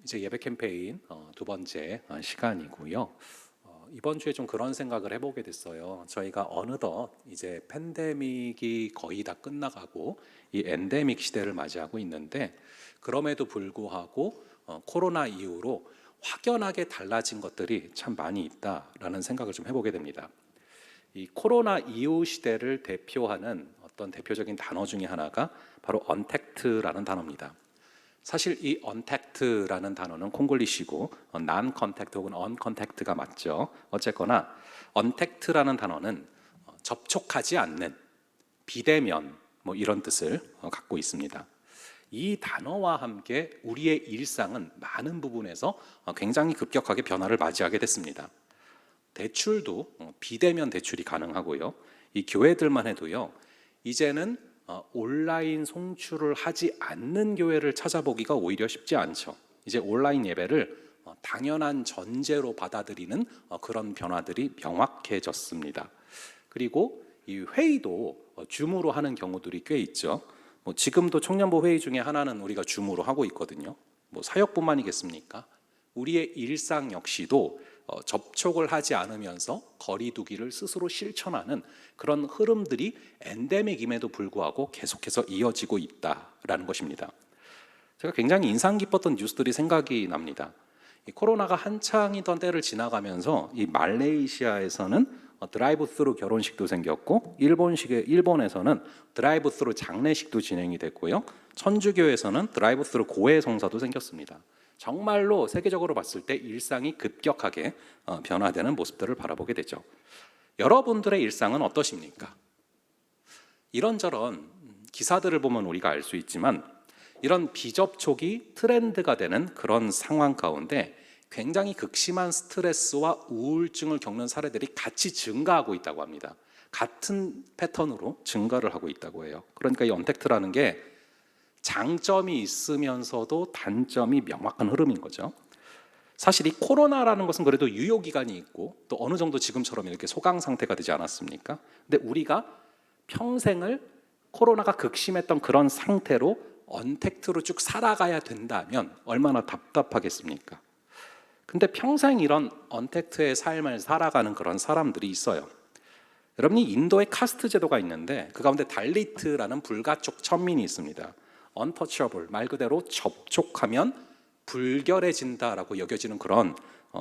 이제 예배 캠페인 두 번째 시간이고요. 이번 주에 좀 그런 생각을 해보게 됐어요. 저희가 어느덧 이제 팬데믹이 거의 다 끝나가고 이 엔데믹 시대를 맞이하고 있는데, 그럼에도 불구하고 코로나 이후로 확연하게 달라진 것들이 참 많이 있다라는 생각을 좀 해보게 됩니다. 이 코로나 이후 시대를 대표하는 어떤 대표적인 단어 중에 하나가 바로 언택트라는 단어입니다. 사실 이 untact라는 단어는 콩글리시고 non-contact 혹은 uncontact가 맞죠. 어쨌거나 untact라는 단어는 접촉하지 않는, 비대면 이런 뜻을 갖고 있습니다. 이 단어와 함께 우리의 일상은 많은 부분에서 굉장히 급격하게 변화를 맞이하게 됐습니다. 대출도 비대면 대출이 가능하고요. 이 교회들만 해도요, 이제는 온라인 송출을 하지 않는 교회를 찾아보기가 오히려 쉽지 않죠. 이제 온라인 예배를 당연한 전제로 받아들이는 그런 변화들이 명확해졌습니다. 그리고 이 회의도 줌으로 하는 경우들이 꽤 있죠. 지금도 청년부 회의 중에 하나는 우리가 줌으로 하고 있거든요. 사역뿐만이겠습니까? 우리의 일상 역시도 접촉을 하지 않으면서 거리 두기를 스스로 실천하는 그런 흐름들이 엔데믹임에도 불구하고 계속해서 이어지고 있다라는 것입니다. 제가 굉장히 인상 깊었던 뉴스들이 생각이 납니다. 이 코로나가 한창이던 때를 지나가면서 이 말레이시아에서는 드라이브 스루 결혼식도 생겼고, 일본에서는 드라이브 스루 장례식도 진행이 됐고요. 천주교에서는 드라이브 스루 고해 성사도 생겼습니다. 정말로 세계적으로 봤을 때 일상이 급격하게 변화되는 모습들을 바라보게 되죠. 여러분들의 일상은 어떠십니까? 이런저런 기사들을 보면 우리가 알 수 있지만, 이런 비접촉이 트렌드가 되는 그런 상황 가운데 굉장히 극심한 스트레스와 우울증을 겪는 사례들이 같이 증가하고 있다고 합니다. 같은 패턴으로 증가를 하고 있다고 해요. 그러니까 이 언택트라는 게 장점이 있으면서도 단점이 명확한 흐름인 거죠. 사실 이 코로나라는 것은 그래도 유효기간이 있고 또 어느 정도 지금처럼 이렇게 소강 상태가 되지 않았습니까? 근데 우리가 평생을 코로나가 극심했던 그런 상태로 언택트로 쭉 살아가야 된다면 얼마나 답답하겠습니까? 근데 평생 이런 언택트의 삶을 살아가는 그런 사람들이 있어요. 여러분이 인도에 카스트 제도가 있는데 그 가운데 달리트라는 불가촉 천민이 있습니다. untouchable, 말 그대로 접촉하면 불결해진다라고 여겨지는 그런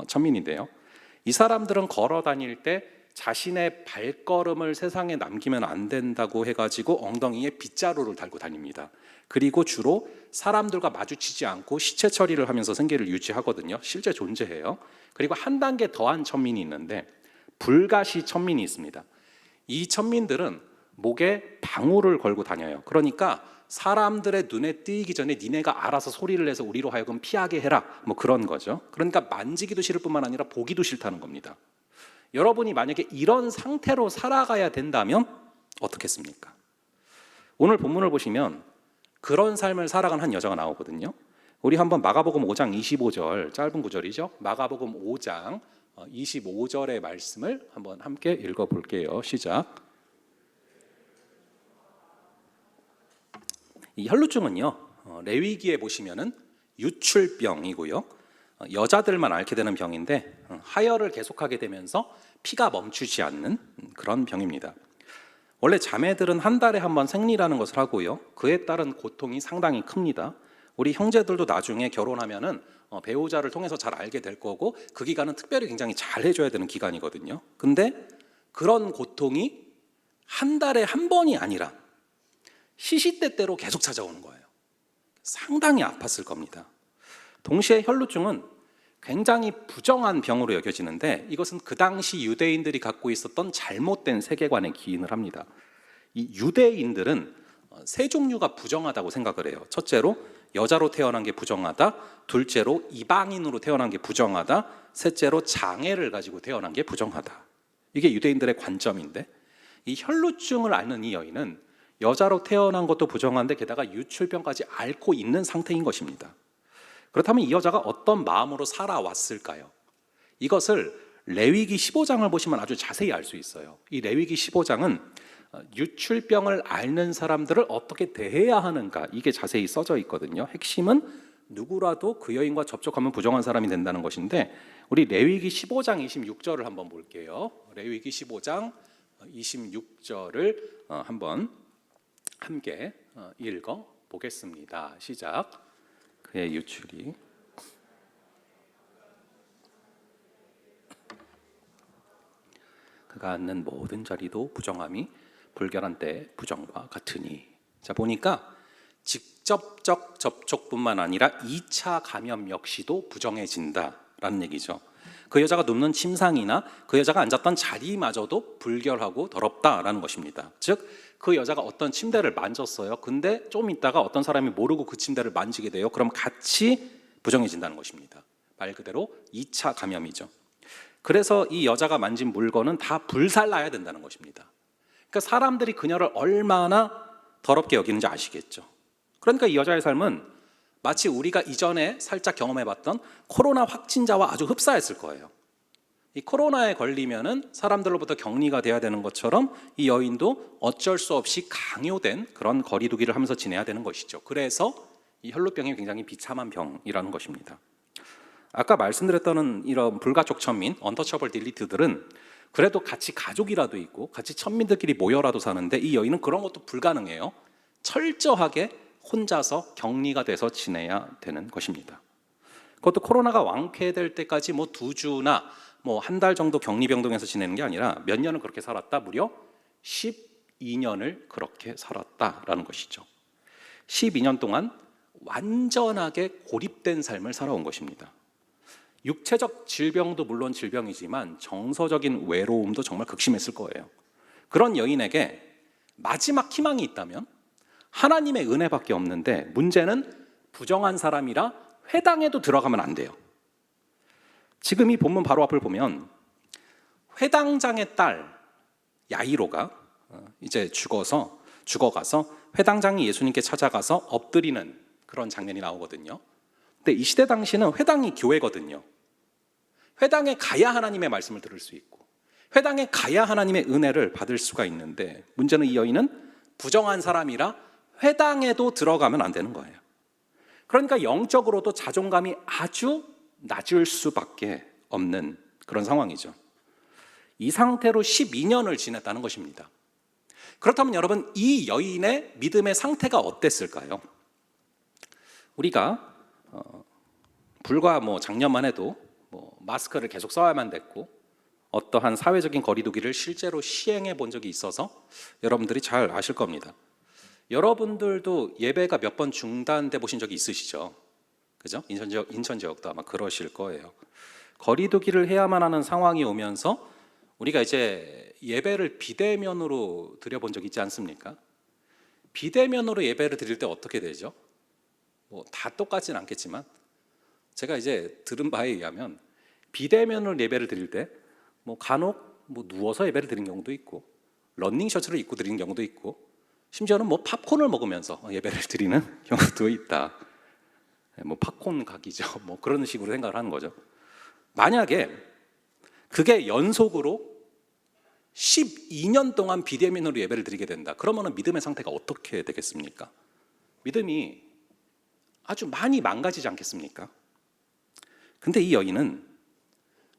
천민인데요. 이 사람들은 걸어 다닐 때 자신의 발걸음을 세상에 남기면 안 된다고 해가지고 엉덩이에 빗자루를 달고 다닙니다. 그리고 주로 사람들과 마주치지 않고 시체 처리를 하면서 생계를 유지하거든요. 실제 존재해요. 그리고 한 단계 더한 천민이 있는데 불가시 천민이 있습니다. 이 천민들은 목에 방울을 걸고 다녀요. 그러니까 사람들의 눈에 띄기 전에 니네가 알아서 소리를 내서 우리로 하여금 피하게 해라, 그런 거죠. 그러니까 만지기도 싫을 뿐만 아니라 보기도 싫다는 겁니다. 여러분이 만약에 이런 상태로 살아가야 된다면 어떻겠습니까? 오늘 본문을 보시면 그런 삶을 살아간 한 여자가 나오거든요. 우리 한번 마가복음 5장 25절, 짧은 구절이죠. 마가복음 5장 25절의 말씀을 한번 함께 읽어볼게요. 시작. 이 혈루증은요, 레위기에 보시면은 유출병이고요, 여자들만 앓게 되는 병인데 하혈을 계속하게 되면서 피가 멈추지 않는 그런 병입니다. 원래 자매들은 한 달에 한 번 생리라는 것을 하고요, 그에 따른 고통이 상당히 큽니다. 우리 형제들도 나중에 결혼하면은 배우자를 통해서 잘 알게 될 거고, 그 기간은 특별히 굉장히 잘 해줘야 되는 기간이거든요. 근데 그런 고통이 한 달에 한 번이 아니라 시시때때로 계속 찾아오는 거예요. 상당히 아팠을 겁니다. 동시에 혈루증은 굉장히 부정한 병으로 여겨지는데, 이것은 그 당시 유대인들이 갖고 있었던 잘못된 세계관에 기인을 합니다. 이 유대인들은 세 종류가 부정하다고 생각을 해요. 첫째로 여자로 태어난 게 부정하다, 둘째로 이방인으로 태어난 게 부정하다, 셋째로 장애를 가지고 태어난 게 부정하다. 이게 유대인들의 관점인데, 이 혈루증을 앓는 이 여인은 여자로 태어난 것도 부정한데 게다가 유출병까지 앓고 있는 상태인 것입니다. 그렇다면 이 여자가 어떤 마음으로 살아왔을까요? 이것을 레위기 15장을 보시면 아주 자세히 알 수 있어요. 이 레위기 15장은 유출병을 앓는 사람들을 어떻게 대해야 하는가, 이게 자세히 써져 있거든요. 핵심은 누구라도 그 여인과 접촉하면 부정한 사람이 된다는 것인데, 우리 레위기 15장 26절을 한번 볼게요. 레위기 15장 26절을 한번 함께 읽어 보겠습니다. 시작. 그의 유출이 그가 앉는 모든 자리도 부정함이 불결한 때 부정과 같으니. 자, 보니까 직접적 접촉뿐만 아니라 2차 감염 역시도 부정해진다라는 얘기죠. 그 여자가 눕는 침상이나 그 여자가 앉았던 자리마저도 불결하고 더럽다라는 것입니다. 즉, 그 여자가 어떤 침대를 만졌어요. 근데 좀 있다가 어떤 사람이 모르고 그 침대를 만지게 돼요. 그럼 같이 부정해진다는 것입니다. 말 그대로 2차 감염이죠. 그래서 이 여자가 만진 물건은 다 불살라야 된다는 것입니다. 그러니까 사람들이 그녀를 얼마나 더럽게 여기는지 아시겠죠. 그러니까 이 여자의 삶은 마치 우리가 이전에 살짝 경험해봤던 코로나 확진자와 아주 흡사했을 거예요. 이 코로나에 걸리면은 사람들로부터 격리가 돼야 되는 것처럼 이 여인도 어쩔 수 없이 강요된 그런 거리두기를 하면서 지내야 되는 것이죠. 그래서 이 혈루병이 굉장히 비참한 병이라는 것입니다. 아까 말씀드렸던 이런 불가촉 천민, 언터처블 딜리트들은 그래도 같이 가족이라도 있고 같이 천민들끼리 모여라도 사는데, 이 여인은 그런 것도 불가능해요. 철저하게 혼자서 격리가 돼서 지내야 되는 것입니다. 그것도 코로나가 완쾌될 때까지 뭐 2주나 뭐 한 달 정도 격리병동에서 지내는 게 아니라 몇 년을 그렇게 살았다, 무려 12년을 그렇게 살았다라는 것이죠. 12년 동안 완전하게 고립된 삶을 살아온 것입니다. 육체적 질병도 물론 질병이지만 정서적인 외로움도 정말 극심했을 거예요. 그런 여인에게 마지막 희망이 있다면 하나님의 은혜밖에 없는데, 문제는 부정한 사람이라 회당에도 들어가면 안 돼요. 지금 이 본문 바로 앞을 보면 회당장의 딸 야이로가 이제 죽어가서 회당장이 예수님께 찾아가서 엎드리는 그런 장면이 나오거든요. 근데 이 시대 당시는 회당이 교회거든요. 회당에 가야 하나님의 말씀을 들을 수 있고 회당에 가야 하나님의 은혜를 받을 수가 있는데, 문제는 이 여인은 부정한 사람이라 회당에도 들어가면 안 되는 거예요. 그러니까 영적으로도 자존감이 아주 낮을 수밖에 없는 그런 상황이죠. 이 상태로 12년을 지냈다는 것입니다. 그렇다면 여러분, 이 여인의 믿음의 상태가 어땠을까요? 우리가 불과 작년만 해도 마스크를 계속 써야만 됐고 어떠한 사회적인 거리두기를 실제로 시행해 본 적이 있어서 여러분들이 잘 아실 겁니다. 여러분들도 예배가 몇 번 중단돼 보신 적이 있으시죠? 그죠? 인천 지역도 아마 그러실 거예요. 거리두기를 해야만 하는 상황이 오면서 우리가 이제 예배를 비대면으로 드려본 적 있지 않습니까? 비대면으로 예배를 드릴 때 어떻게 되죠? 다 똑같진 않겠지만 제가 이제 들은 바에 의하면 비대면으로 예배를 드릴 때 간혹 누워서 예배를 드리는 경우도 있고 러닝 셔츠를 입고 드리는 경우도 있고 심지어는 팝콘을 먹으면서 예배를 드리는 경우도 있다. 팝콘 각이죠. 그런 식으로 생각을 하는 거죠. 만약에 그게 연속으로 12년 동안 비대면으로 예배를 드리게 된다. 그러면 믿음의 상태가 어떻게 되겠습니까? 믿음이 아주 많이 망가지지 않겠습니까? 근데 이 여인은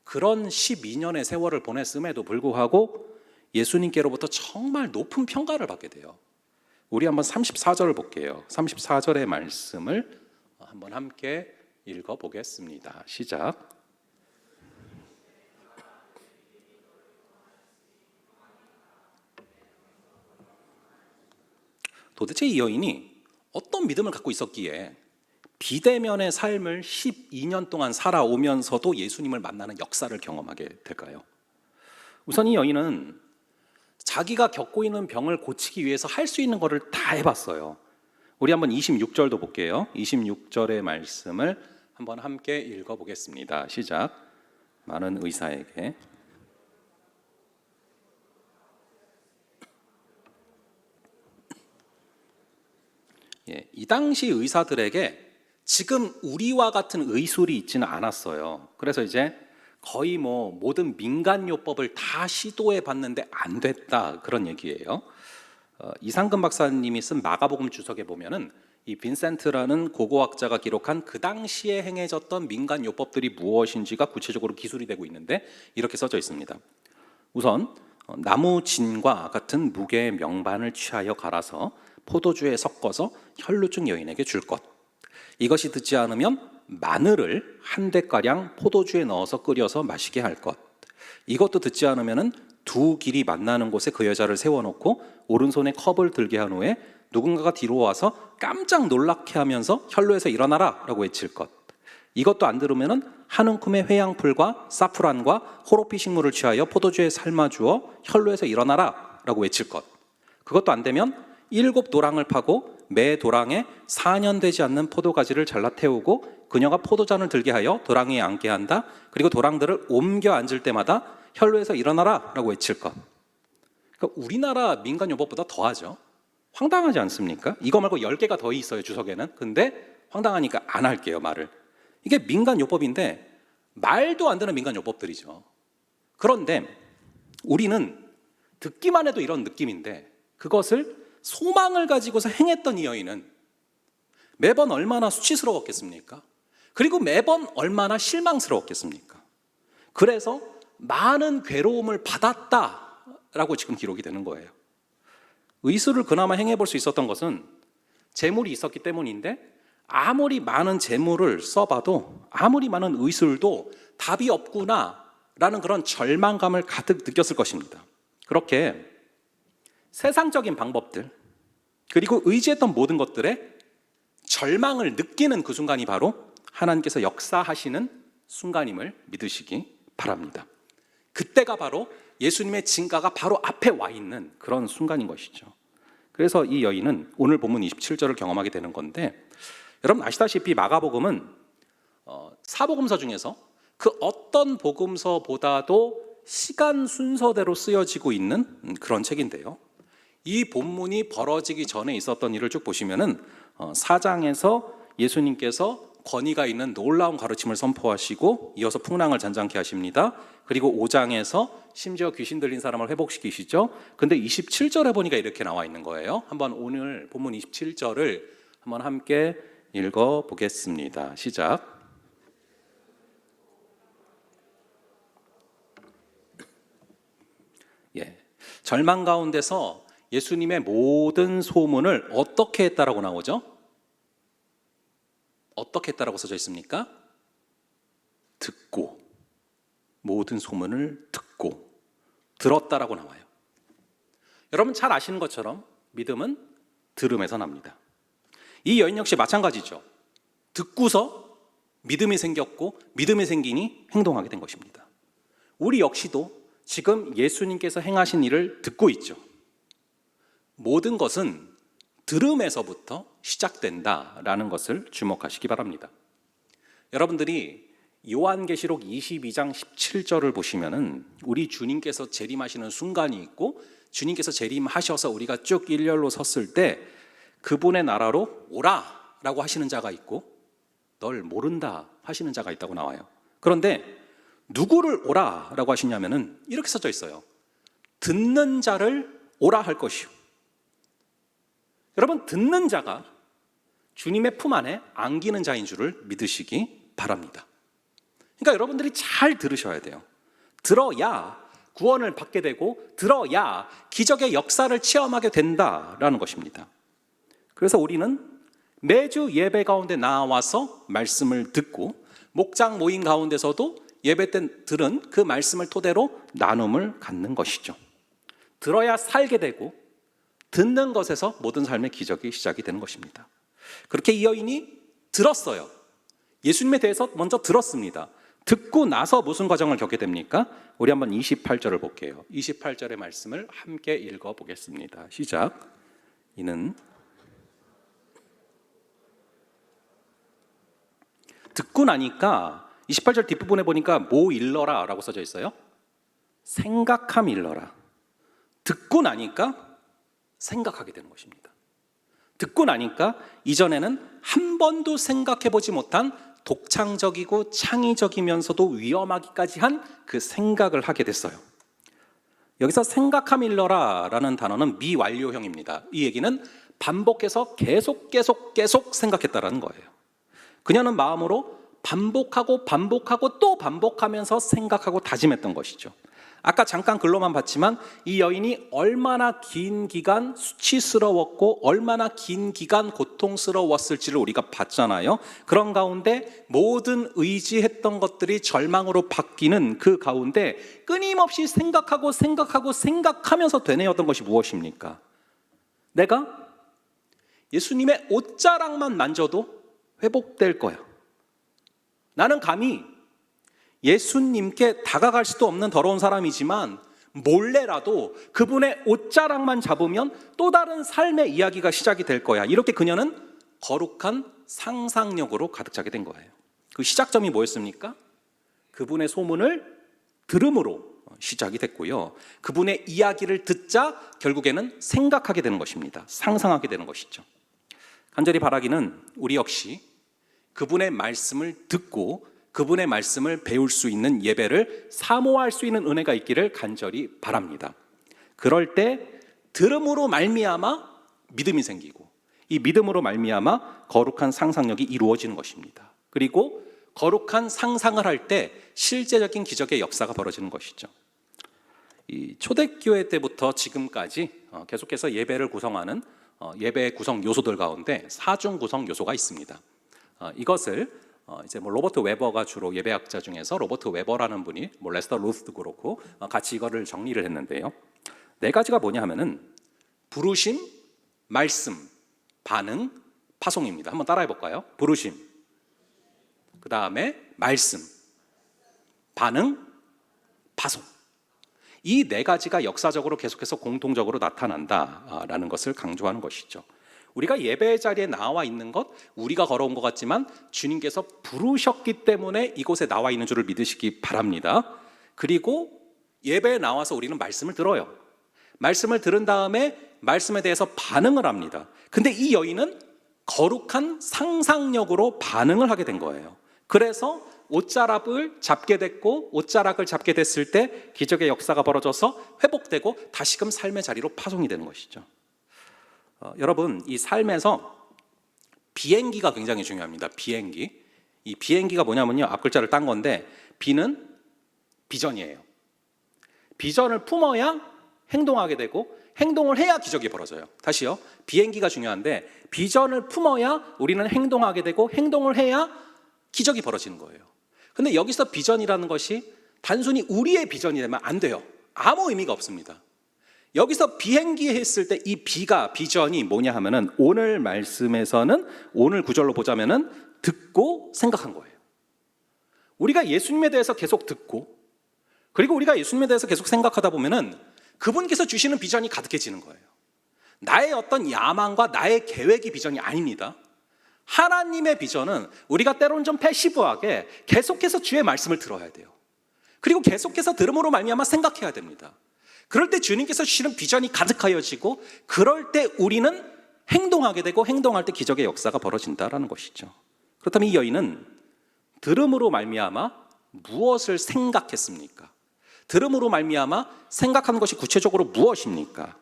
그런 12년의 세월을 보냈음에도 불구하고 예수님께로부터 정말 높은 평가를 받게 돼요. 우리 한번 34절을 볼게요. 34절의 말씀을 한번 함께 읽어보겠습니다. 시작. 도대체 이 여인이 어떤 믿음을 갖고 있었기에 비대면의 삶을 12년 동안 살아오면서도 예수님을 만나는 역사를 경험하게 될까요? 우선 이 여인은 자기가 겪고 있는 병을 고치기 위해서 할 수 있는 것을 다 해봤어요. 우리 한번 26절도 볼게요. 26절의 말씀을 한번 함께 읽어보겠습니다. 시작. 많은 의사에게 이 당시 의사들에게 지금 우리와 같은 의술이 있지는 않았어요. 그래서 이제 거의 모든 민간요법을 다 시도해 봤는데 안 됐다, 그런 얘기예요. 이상근 박사님이 쓴 마가복음 주석에 보면은 이 빈센트라는 고고학자가 기록한 그 당시에 행해졌던 민간요법들이 무엇인지가 구체적으로 기술이 되고 있는데 이렇게 써져 있습니다. 우선 나무 진과 같은 무게의 명반을 취하여 갈아서 포도주에 섞어서 혈루증 여인에게 줄 것. 이것이 듣지 않으면 마늘을 한 대가량 포도주에 넣어서 끓여서 마시게 할 것. 이것도 듣지 않으면 두 길이 만나는 곳에 그 여자를 세워놓고 오른손에 컵을 들게 한 후에 누군가가 뒤로 와서 깜짝 놀라게 하면서 혈루에서 일어나라 라고 외칠 것. 이것도 안 들으면 한 움큼의 회양풀과 사프란과 호로피 식물을 취하여 포도주에 삶아주어 혈루에서 일어나라 라고 외칠 것. 그것도 안 되면 7 도랑을 파고 매 도랑에 4년 되지 않는 포도가지를 잘라 태우고 그녀가 포도잔을 들게 하여 도랑 위에 앉게 한다. 그리고 도랑들을 옮겨 앉을 때마다 혈루에서 일어나라 라고 외칠 것. 그러니까 우리나라 민간요법보다 더하죠. 황당하지 않습니까? 이거 말고 10개가 더 있어요, 주석에는. 근데 황당하니까 안 할게요, 말을. 이게 민간요법인데 말도 안 되는 민간요법들이죠. 그런데 우리는 듣기만 해도 이런 느낌인데 그것을 소망을 가지고서 행했던 이 여인은 매번 얼마나 수치스러웠겠습니까? 그리고 매번 얼마나 실망스러웠겠습니까? 그래서 많은 괴로움을 받았다라고 지금 기록이 되는 거예요. 의술을 그나마 행해볼 수 있었던 것은 재물이 있었기 때문인데 아무리 많은 재물을 써봐도 아무리 많은 의술도 답이 없구나라는 그런 절망감을 가득 느꼈을 것입니다. 그렇게 세상적인 방법들 그리고 의지했던 모든 것들에 절망을 느끼는 그 순간이 바로 하나님께서 역사하시는 순간임을 믿으시기 바랍니다. 그때가 바로 예수님의 진가가 바로 앞에 와 있는 그런 순간인 것이죠. 그래서 이 여인은 오늘 본문 27절을 경험하게 되는 건데 여러분 아시다시피 마가복음은 사복음서 중에서 그 어떤 복음서보다도 시간 순서대로 쓰여지고 있는 그런 책인데요. 이 본문이 벌어지기 전에 있었던 일을 쭉 보시면은 4장에서 예수님께서 권위가 있는 놀라운 가르침을 선포하시고 이어서 풍랑을 잔잔케 하십니다. 그리고 5장에서 심지어 귀신 들린 사람을 회복시키시죠. 근데 27절에 보니까 이렇게 나와 있는 거예요. 한번 오늘 본문 27절을 한번 함께 읽어보겠습니다. 시작. 절망 가운데서 예수님의 모든 소문을 어떻게 했다라고 나오죠? 어떻게 했다라고 써져 있습니까? 듣고, 모든 소문을 듣고 들었다라고 나와요. 여러분 잘 아시는 것처럼 믿음은 들음에서 납니다. 이 여인 역시 마찬가지죠. 듣고서 믿음이 생겼고 믿음이 생기니 행동하게 된 것입니다. 우리 역시도 지금 예수님께서 행하신 일을 듣고 있죠. 모든 것은 들음에서부터 시작된다라는 것을 주목하시기 바랍니다. 여러분들이 요한계시록 22장 17절을 보시면은 우리 주님께서 재림하시는 순간이 있고 주님께서 재림하셔서 우리가 쭉 일렬로 섰을 때 그분의 나라로 오라라고 하시는 자가 있고 널 모른다 하시는 자가 있다고 나와요. 그런데 누구를 오라라고 하시냐면은 이렇게 써져 있어요. 듣는 자를 오라 할 것이요. 여러분 듣는 자가 주님의 품 안에 안기는 자인 줄을 믿으시기 바랍니다. 그러니까 여러분들이 잘 들으셔야 돼요. 들어야 구원을 받게 되고 들어야 기적의 역사를 체험하게 된다라는 것입니다. 그래서 우리는 매주 예배 가운데 나와서 말씀을 듣고 목장 모임 가운데서도 예배 때 들은 그 말씀을 토대로 나눔을 갖는 것이죠. 들어야 살게 되고 듣는 것에서 모든 삶의 기적이 시작이 되는 것입니다. 그렇게 이 여인이 들었어요. 예수님에 대해서 먼저 들었습니다. 듣고 나서 무슨 과정을 겪게 됩니까? 우리 한번 28절을 볼게요. 28절의 말씀을 함께 읽어보겠습니다. 시작. 이는 듣고 나니까 28절 뒷부분에 보니까 뭐 일러라 라고 써져 있어요. 생각함 일러라. 듣고 나니까 생각하게 되는 것입니다. 듣고 나니까 이전에는 한 번도 생각해보지 못한 독창적이고 창의적이면서도 위험하기까지 한 그 생각을 하게 됐어요. 여기서 생각함 일러라 라는 단어는 미완료형입니다. 이 얘기는 반복해서 계속 생각했다라는 거예요. 그녀는 마음으로 반복하고 또 반복하면서 생각하고 다짐했던 것이죠. 아까 잠깐 글로만 봤지만 이 여인이 얼마나 긴 기간 수치스러웠고 얼마나 긴 기간 고통스러웠을지를 우리가 봤잖아요. 그런 가운데 모든 의지했던 것들이 절망으로 바뀌는 그 가운데 끊임없이 생각하면서 되뇌었던 것이 무엇입니까? 내가 예수님의 옷자락만 만져도 회복될 거야. 나는 감히 예수님께 다가갈 수도 없는 더러운 사람이지만 몰래라도 그분의 옷자락만 잡으면 또 다른 삶의 이야기가 시작이 될 거야. 이렇게 그녀는 거룩한 상상력으로 가득 차게 된 거예요. 그 시작점이 뭐였습니까? 그분의 소문을 들음으로 시작이 됐고요. 그분의 이야기를 듣자 결국에는 생각하게 되는 것입니다. 상상하게 되는 것이죠. 간절히 바라기는 우리 역시 그분의 말씀을 듣고 그분의 말씀을 배울 수 있는 예배를 사모할 수 있는 은혜가 있기를 간절히 바랍니다. 그럴 때 들음으로 말미암아 믿음이 생기고 이 믿음으로 말미암아 거룩한 상상력이 이루어지는 것입니다. 그리고 거룩한 상상을 할 때 실제적인 기적의 역사가 벌어지는 것이죠. 이 초대교회 때부터 지금까지 계속해서 예배를 구성하는 예배의 구성 요소들 가운데 사중 구성 요소가 있습니다. 이것을 이제 로버트 웨버가 주로 예배학자 중에서 로버트 웨버라는 분이 레스터 루스도 그렇고 같이 이거를 정리를 했는데요. 네 가지가 뭐냐 하면은 부르심, 말씀, 반응, 파송입니다. 한번 따라해 볼까요? 부르심, 그 다음에 말씀, 반응, 파송. 이 네 가지가 역사적으로 계속해서 공통적으로 나타난다라는 것을 강조하는 것이죠. 우리가 예배의 자리에 나와 있는 것, 우리가 걸어온 것 같지만 주님께서 부르셨기 때문에 이곳에 나와 있는 줄을 믿으시기 바랍니다. 그리고 예배에 나와서 우리는 말씀을 들어요. 말씀을 들은 다음에 말씀에 대해서 반응을 합니다. 근데 이 여인은 거룩한 상상력으로 반응을 하게 된 거예요. 그래서 옷자락을 잡게 됐고 옷자락을 잡게 됐을 때 기적의 역사가 벌어져서 회복되고 다시금 삶의 자리로 파송이 되는 것이죠. 여러분, 이 삶에서 비행기가 굉장히 중요합니다. 비행기. 이 비행기가 뭐냐면요, 앞글자를 딴 건데 B는 비전이에요. 비전을 품어야 행동하게 되고 행동을 해야 기적이 벌어져요. 다시요, 비행기가 중요한데 비전을 품어야 우리는 행동하게 되고 행동을 해야 기적이 벌어지는 거예요. 근데 여기서 비전이라는 것이 단순히 우리의 비전이 되면 안 돼요. 아무 의미가 없습니다. 여기서 비행기 했을 때 이 비전이 뭐냐 하면은 오늘 말씀에서는 오늘 구절로 보자면은 듣고 생각한 거예요. 우리가 예수님에 대해서 계속 듣고 그리고 우리가 예수님에 대해서 계속 생각하다 보면은 그분께서 주시는 비전이 가득해지는 거예요. 나의 어떤 야망과 나의 계획이 비전이 아닙니다. 하나님의 비전은 우리가 때로는 좀 패시브하게 계속해서 주의 말씀을 들어야 돼요. 그리고 계속해서 들음으로 말미암아 생각해야 됩니다. 그럴 때 주님께서 주시는 비전이 가득하여지고 그럴 때 우리는 행동하게 되고 행동할 때 기적의 역사가 벌어진다라는 것이죠. 그렇다면 이 여인은 들음으로 말미암아 무엇을 생각했습니까? 들음으로 말미암아 생각하는 것이 구체적으로 무엇입니까?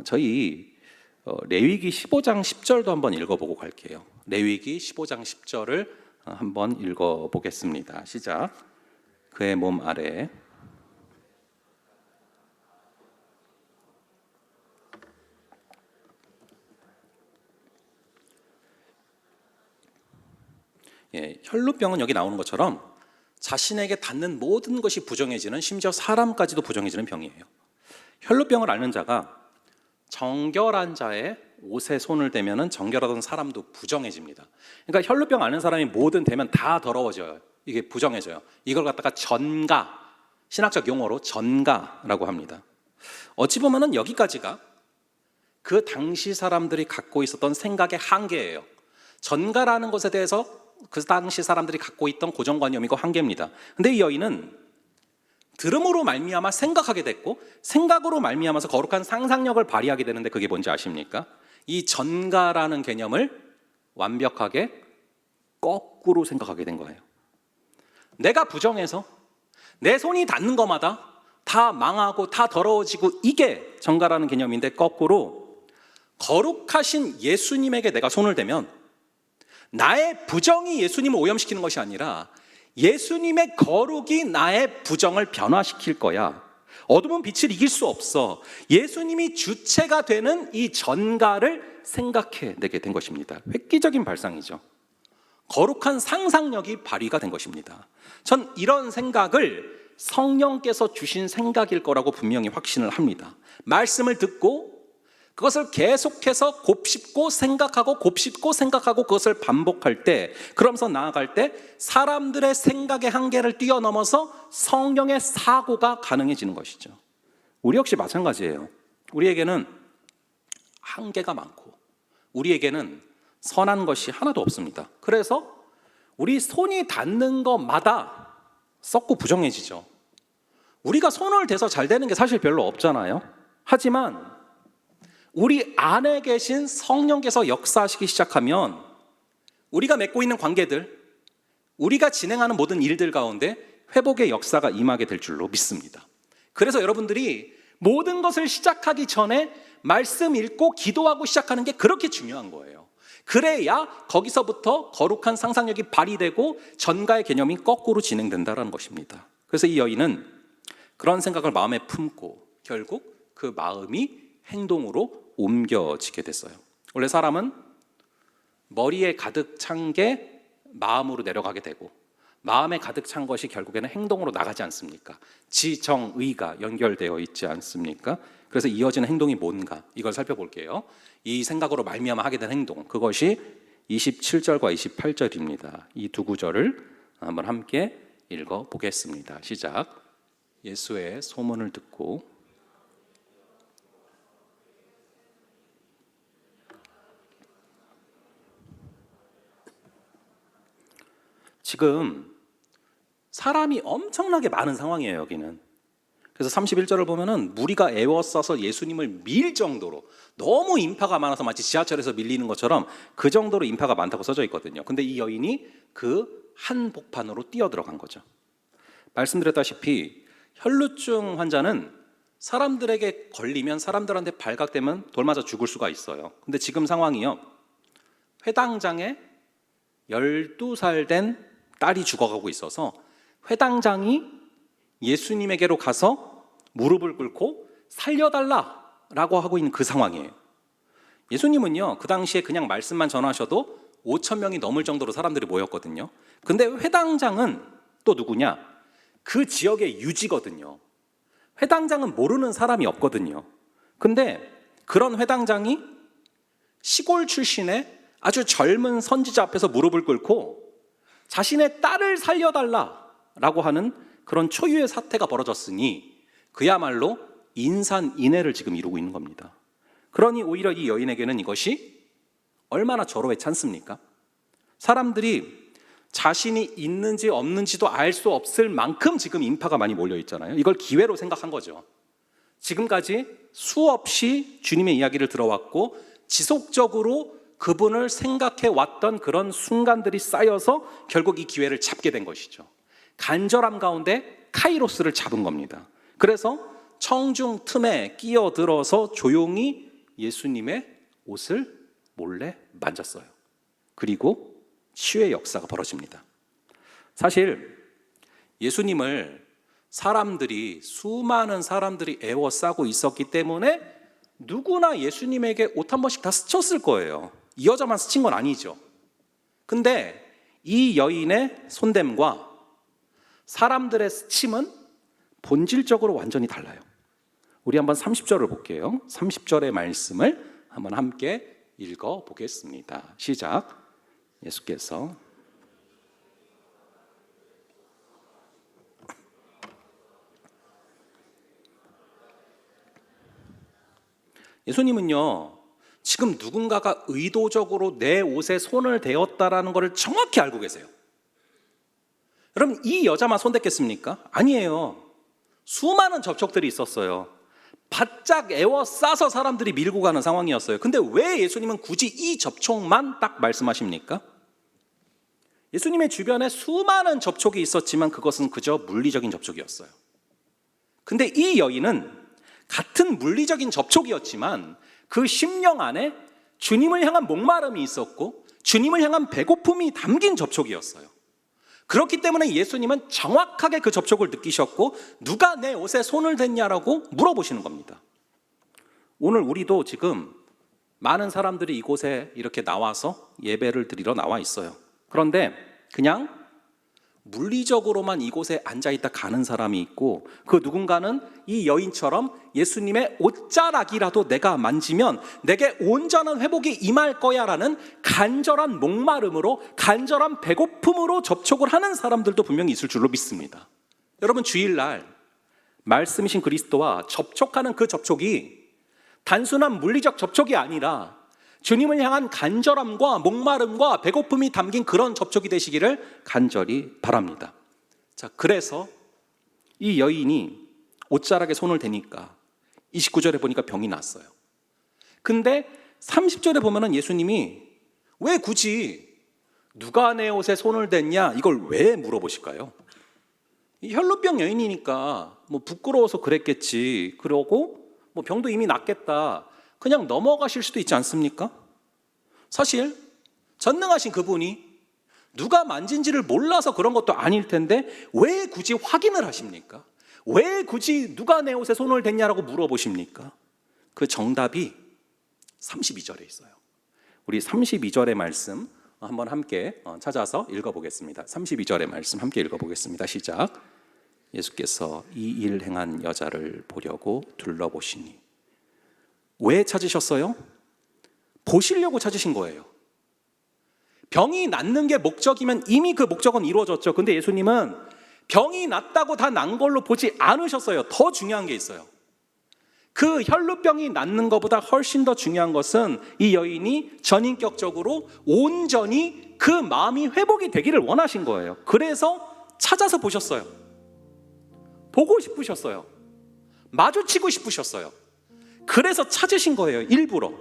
저희 레위기 15장 10절도 한번 읽어보고 갈게요. 레위기 15장 10절을 한번 읽어보겠습니다. 시작. 그의 몸 아래 혈루병은 여기 나오는 것처럼 자신에게 닿는 모든 것이 부정해지는, 심지어 사람까지도 부정해지는 병이에요. 혈루병을 앓는 자가 정결한 자의 옷에 손을 대면은 정결하던 사람도 부정해집니다. 그러니까 혈루병 앓는 사람이 뭐든 대면 다 더러워져요. 이게 부정해져요. 이걸 갖다가 전가, 신학적 용어로 전가라고 합니다. 어찌 보면은 여기까지가 그 당시 사람들이 갖고 있었던 생각의 한계예요. 전가라는 것에 대해서 그 당시 사람들이 갖고 있던 고정관념이고 한계입니다. 근데 이 여인은 들음으로 말미암아 생각하게 됐고 생각으로 말미암아서 거룩한 상상력을 발휘하게 되는데 그게 뭔지 아십니까? 이 전가라는 개념을 완벽하게 거꾸로 생각하게 된 거예요. 내가 부정해서 내 손이 닿는 것마다 다 망하고 다 더러워지고 이게 전가라는 개념인데 거꾸로 거룩하신 예수님에게 내가 손을 대면 나의 부정이 예수님을 오염시키는 것이 아니라 예수님의 거룩이 나의 부정을 변화시킬 거야. 어둠은 빛을 이길 수 없어. 예수님이 주체가 되는 이 전가를 생각해내게 된 것입니다. 획기적인 발상이죠. 거룩한 상상력이 발휘가 된 것입니다. 전 이런 생각을 성령께서 주신 생각일 거라고 분명히 확신을 합니다. 말씀을 듣고 그것을 계속해서 곱씹고 생각하고 곱씹고 생각하고 그것을 반복할 때, 그러면서 나아갈 때 사람들의 생각의 한계를 뛰어넘어서 성령의 사고가 가능해지는 것이죠. 우리 역시 마찬가지예요. 우리에게는 한계가 많고 우리에게는 선한 것이 하나도 없습니다. 그래서 우리 손이 닿는 것마다 썩고 부정해지죠. 우리가 손을 대서 잘 되는 게 사실 별로 없잖아요. 하지만 우리 안에 계신 성령께서 역사하시기 시작하면 우리가 맺고 있는 관계들, 우리가 진행하는 모든 일들 가운데 회복의 역사가 임하게 될 줄로 믿습니다. 그래서 여러분들이 모든 것을 시작하기 전에 말씀 읽고 기도하고 시작하는 게 그렇게 중요한 거예요. 그래야 거기서부터 거룩한 상상력이 발휘되고 전가의 개념이 거꾸로 진행된다는 것입니다. 그래서 이 여인은 그런 생각을 마음에 품고 결국 그 마음이 행동으로 옮겨지게 됐어요. 원래 사람은 머리에 가득 찬 게 마음으로 내려가게 되고 마음에 가득 찬 것이 결국에는 행동으로 나가지 않습니까? 지정의가 연결되어 있지 않습니까? 그래서 이어지는 행동이 뭔가 이걸 살펴볼게요. 이 생각으로 말미암아 하게 된 행동, 그것이 27절과 28절입니다. 이 두 구절을 한번 함께 읽어보겠습니다. 시작. 예수의 소문을 듣고 지금 사람이 엄청나게 많은 상황이에요, 여기는. 그래서 31절을 보면은 무리가 애워싸서 예수님을 밀 정도로, 너무 인파가 많아서 마치 지하철에서 밀리는 것처럼 그 정도로 인파가 많다고 써져 있거든요. 근데 이 여인이 그 한복판으로 뛰어들어간 거죠. 말씀드렸다시피 혈루증 환자는 사람들에게 걸리면, 사람들한테 발각되면 돌 맞아 죽을 수가 있어요. 근데 지금 상황이요, 회당장에 12살 된 딸이 죽어가고 있어서 회당장이 예수님에게로 가서 무릎을 꿇고 살려달라라고 하고 있는 그 상황이에요. 예수님은요, 그 당시에 그냥 말씀만 전하셔도 5천 명이 넘을 정도로 사람들이 모였거든요. 근데 회당장은 또 누구냐? 그 지역의 유지거든요. 회당장은 모르는 사람이 없거든요. 근데 그런 회당장이 시골 출신의 아주 젊은 선지자 앞에서 무릎을 꿇고 자신의 딸을 살려달라라고 하는 그런 초유의 사태가 벌어졌으니 그야말로 인산인해를 지금 이루고 있는 겁니다. 그러니 오히려 이 여인에게는 이것이 얼마나 절호에 찬습니까? 사람들이 자신이 있는지 없는지도 알 수 없을 만큼 지금 인파가 많이 몰려 있잖아요. 이걸 기회로 생각한 거죠. 지금까지 수없이 주님의 이야기를 들어왔고 지속적으로 그분을 생각해 왔던 그런 순간들이 쌓여서 결국 이 기회를 잡게 된 것이죠. 간절함 가운데 카이로스를 잡은 겁니다. 그래서 청중 틈에 끼어들어서 조용히 예수님의 옷을 몰래 만졌어요. 그리고 치유의 역사가 벌어집니다. 사실 예수님을 수많은 사람들이 애워싸고 있었기 때문에 누구나 예수님에게 옷 한 번씩 다 스쳤을 거예요. 이 여자만 스친 건 아니죠. 근데 이 여인의 손댐과 사람들의 스침은 본질적으로 완전히 달라요. 우리 한번 30절을 볼게요. 30절의 말씀을 한번 함께 읽어보겠습니다. 시작. 예수께서 예수님은요, 지금 누군가가 의도적으로 내 옷에 손을 대었다라는 것을 정확히 알고 계세요. 여러분, 이 여자만 손댔겠습니까? 아니에요. 수많은 접촉들이 있었어요. 바짝 애워싸서 사람들이 밀고 가는 상황이었어요. 근데 왜 예수님은 굳이 이 접촉만 딱 말씀하십니까? 예수님의 주변에 수많은 접촉이 있었지만 그것은 그저 물리적인 접촉이었어요. 근데 이 여인은 같은 물리적인 접촉이었지만 그 심령 안에 주님을 향한 목마름이 있었고 주님을 향한 배고픔이 담긴 접촉이었어요. 그렇기 때문에 예수님은 정확하게 그 접촉을 느끼셨고 누가 내 옷에 손을 댔냐라고 물어보시는 겁니다. 오늘 우리도 지금 많은 사람들이 이곳에 이렇게 나와서 예배를 드리러 나와 있어요. 그런데 그냥 물리적으로만 이곳에 앉아있다 가는 사람이 있고, 그 누군가는 이 여인처럼 예수님의 옷자락이라도 내가 만지면 내게 온전한 회복이 임할 거야 라는 간절한 목마름으로, 간절한 배고픔으로 접촉을 하는 사람들도 분명히 있을 줄로 믿습니다. 여러분, 주일날 말씀이신 그리스도와 접촉하는 그 접촉이 단순한 물리적 접촉이 아니라 주님을 향한 간절함과 목마름과 배고픔이 담긴 그런 접촉이 되시기를 간절히 바랍니다. 자, 그래서 이 여인이 옷자락에 손을 대니까 29절에 보니까 병이 났어요. 근데 30절에 보면은 예수님이 왜 굳이 누가 내 옷에 손을 댔냐 이걸 왜 물어보실까요? 이 혈루병 여인이니까 뭐 부끄러워서 그랬겠지. 그러고 뭐 병도 이미 낫겠다. 그냥 넘어가실 수도 있지 않습니까? 사실 전능하신 그분이 누가 만진지를 몰라서 그런 것도 아닐 텐데 왜 굳이 확인을 하십니까? 왜 굳이 누가 내 옷에 손을 댔냐라고 물어보십니까? 그 정답이 32절에 있어요. 우리 32절의 말씀 한번 함께 찾아서 읽어보겠습니다. 32절의 말씀 함께 읽어보겠습니다. 시작. 예수께서 이 일 행한 여자를 보려고 둘러보시니. 왜 찾으셨어요? 보시려고 찾으신 거예요. 병이 낫는 게 목적이면 이미 그 목적은 이루어졌죠. 근데 예수님은 병이 낫다고 다 난 걸로 보지 않으셨어요. 더 중요한 게 있어요. 그 혈루병이 낫는 것보다 훨씬 더 중요한 것은 이 여인이 전인격적으로 온전히 그 마음이 회복이 되기를 원하신 거예요. 그래서 찾아서 보셨어요. 보고 싶으셨어요. 마주치고 싶으셨어요. 그래서 찾으신 거예요. 일부러.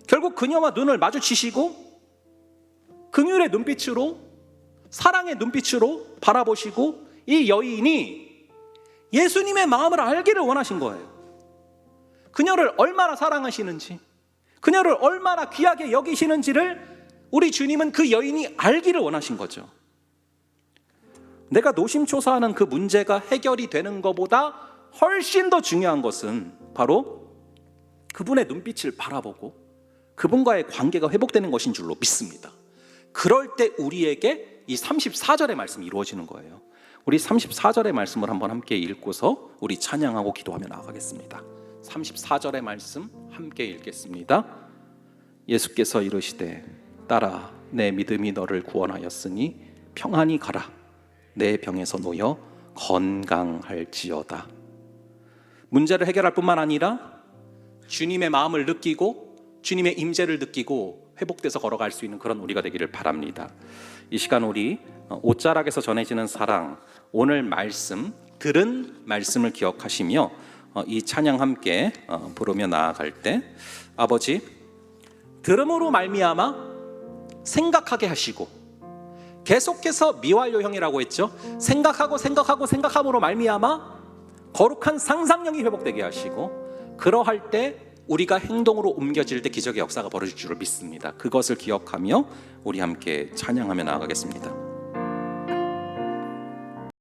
결국 그녀와 눈을 마주치시고 긍휼의 눈빛으로, 사랑의 눈빛으로 바라보시고 이 여인이 예수님의 마음을 알기를 원하신 거예요. 그녀를 얼마나 사랑하시는지, 그녀를 얼마나 귀하게 여기시는지를 우리 주님은 그 여인이 알기를 원하신 거죠. 내가 노심초사하는 그 문제가 해결이 되는 것보다 훨씬 더 중요한 것은 바로 그분의 눈빛을 바라보고 그분과의 관계가 회복되는 것인 줄로 믿습니다. 그럴 때 우리에게 이 34절의 말씀이 이루어지는 거예요. 우리 34절의 말씀을 한번 함께 읽고서 우리 찬양하고 기도하며 나아가겠습니다. 34절의 말씀 함께 읽겠습니다. 예수께서 이르시되 딸아 내 믿음이 너를 구원하였으니 평안히 가라. 내 병에서 놓여 건강할지어다. 문제를 해결할 뿐만 아니라 주님의 마음을 느끼고 주님의 임재를 느끼고 회복돼서 걸어갈 수 있는 그런 우리가 되기를 바랍니다. 이 시간 우리 옷자락에서 전해지는 사랑, 오늘 말씀, 들은 말씀을 기억하시며 이 찬양 함께 부르며 나아갈 때, 아버지 들음으로 말미암아 생각하게 하시고, 계속해서 미완료형이라고 했죠. 생각함으로 말미암아 거룩한 상상력이 회복되게 하시고, 그러할 때 우리가 행동으로 옮겨질 때 기적의 역사가 벌어질 줄을 믿습니다. 그것을 기억하며 우리 함께 찬양하며 나아가겠습니다.